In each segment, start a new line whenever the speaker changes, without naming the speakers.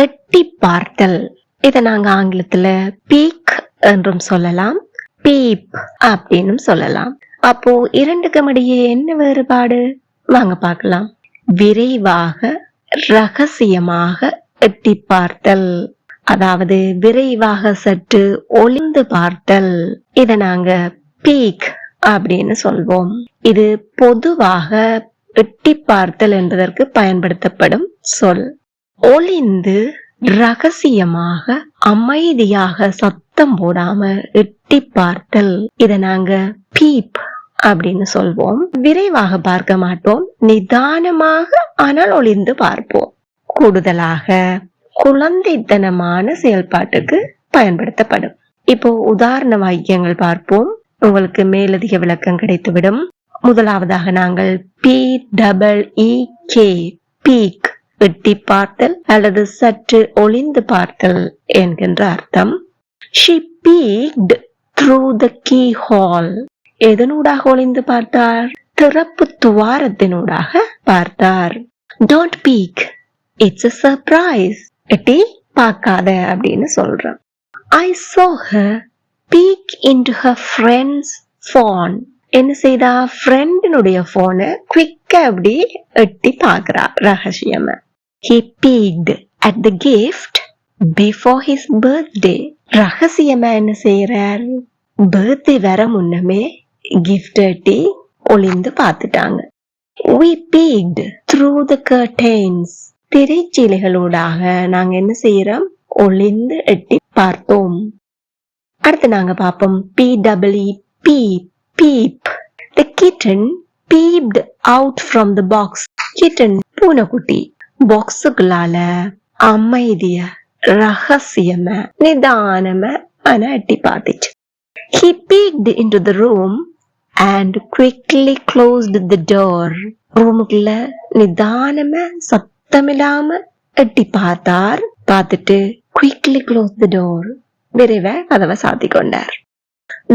எட்டி பார்த்தல். இத நாங்க ஆங்கிலத்துல பீக் என்றும் சொல்லலாம், பீப் அப்படின்னு சொல்லலாம். அப்போ இரண்டுக்கும் இடையே என்ன வேறுபாடு? வாங்க பார்க்கலாம். விரைவாக, ரகசியமாக எட்டி பார்த்தல், அதாவது விரைவாக சற்று ஒளிந்து பார்த்தல், இத நாங்க பீக் அப்படின்னு சொல்வோம். இது பொதுவாக எட்டி பார்த்தல் என்பதற்கு பயன்படுத்தப்படும் சொல். ஒளிந்து ரகசியமாக அமைதியாக சத்தம் போடாம எட்டி பார்த்தல், இத நாங்க பீப் அப்படின்னு சொல்வோம். விரைவாக பார்க்க மாட்டோம், நிதானமாக ஆனால் ஒளிந்து பார்ப்போம். கூடுதலாக குழந்தைத்தனமான செயல்பாட்டுக்கு பயன்படுத்தப்படும். இப்போ உதாரண வாக்கியங்கள் பார்ப்போம், உங்களுக்கு மேலதிக விளக்கம் கிடைத்துவிடும். முதலாவதாக நாங்கள் PEEK பீக் எட்டி பார்த்தல் அல்லது சற்று ஒளிந்து பார்த்தல் என்கின்ற அர்த்தம். She peeked through the keyhole. எதனூடாக ஒளிந்து பார்த்தார்? திறப்பு துவாரத்தினூடாக பார்த்தார். Don't peek, it's a surprise. எட்டி பார்க்காத அப்படின்னு சொல்றோம். I saw her peek into her friend's phone. என்ன செய்தா? ஃப்ரெண்டினுடைய போனை குவிக்கா அப்படி எட்டி பார்க்கிறா ரகசியமா. He peeked at the gift before his birthday. ரகசியமா என்ன செய்யறார்? பர்த்டே வர முன்னமே கிஃப்ட் எட்டி ஒளிந்து பார்த்துட்டாங்க. We peeked through the curtains. திரைச்சீலைகளூடாக நாங்க என்ன செய்யறோம்? ஒளிந்து எட்டி பார்த்தோம். அடுத்து நாங்க பார்ப்போம் PEEP peep. The kitten peeped out from the box. Kitten பூனைக்குட்டி பாக்ஸுக்குள்ளால அமைதிய ரகசியமா நிதானமா ஆனா எட்டி பார்த்துச்சு. He peeked into the room and quickly closed the door. ரூமுக்குள்ள நிதானமா சத்தமில்லாம எட்டி பார்த்தார். பார்த்துட்டு quickly closed the door. விரைவா கதவை சாத்தி கொண்டார்.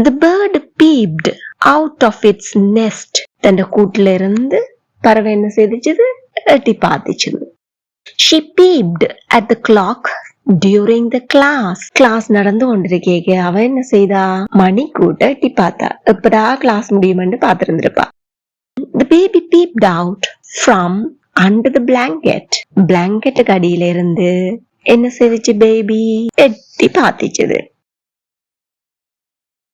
The bird peeped out of its nest. தன்னை கூட்டுல இருந்து பறவை என்ன செய்துச்சு? எட்டி பார்த்துச்சு. She peeped at the clock during the class. Class நடந்து கொண்டிருக்கே அவ என்ன செய்தா? மணி கூட்ட எட்டி பார்த்தா. எப்படா கிளாஸ் முடியுமென்று பார்த்திருந்திருப்பா. The baby peeped out from under the blanket. பிளாங்கெட்டுக்கு அடியில இருந்து என்ன செய்துச்சு? பேபி எட்டி பார்த்துச்சுது.